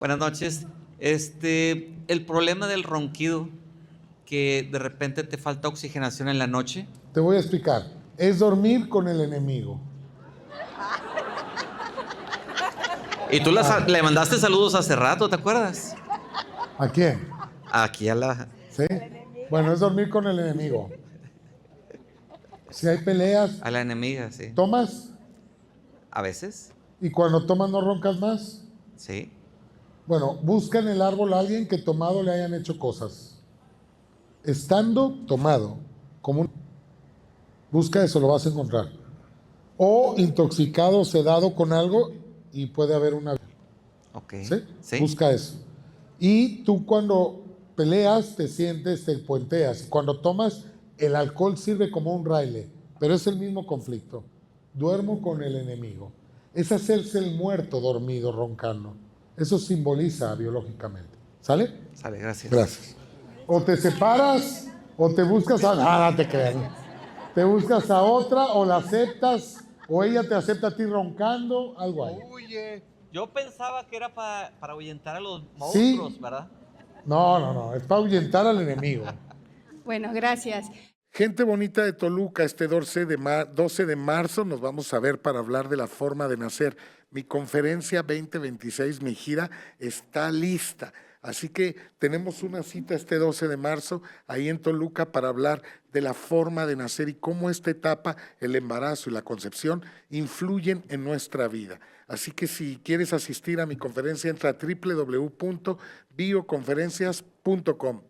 Buenas noches. El problema del ronquido, que de repente te falta oxigenación en la noche. Te voy a explicar. Es dormir con el enemigo. Y tú le mandaste saludos hace rato, ¿te acuerdas? ¿A quién? Aquí a la... ¿Sí? Bueno, es dormir con el enemigo. Si hay peleas, A la enemiga, sí. tomas A veces, y cuando tomas no roncas más. sí. Bueno, busca en el árbol a alguien que tomado le hayan hecho cosas. Estando tomado, como busca eso, lo vas a encontrar. O intoxicado, sedado con algo y puede haber una... Ok. ¿Sí? Sí. Busca eso. Y tú cuando peleas te sientes, te puenteas. Cuando tomas, el alcohol sirve como un raile, pero es el mismo conflicto. Duermo con el enemigo. Es hacerse el muerto dormido, roncando. Eso simboliza biológicamente. ¿Sale? Sale, gracias. Gracias. O te separas o te buscas a... Ah, no te crean. Te buscas a otra o la aceptas o ella te acepta a ti roncando, algo ahí. Oye, yo pensaba que era para ahuyentar a los Sí. monstruos, ¿verdad? No, es para ahuyentar al enemigo. Bueno, gracias. Gente bonita de Toluca, este 12 de marzo nos vamos a ver para hablar de la forma de nacer. Mi conferencia 2026, mi gira, está lista. Así que tenemos una cita este 12 de marzo ahí en Toluca para hablar de la forma de nacer y cómo esta etapa, el embarazo y la concepción, influyen en nuestra vida. Así que si quieres asistir a mi conferencia, entra a www.bioconferencias.com.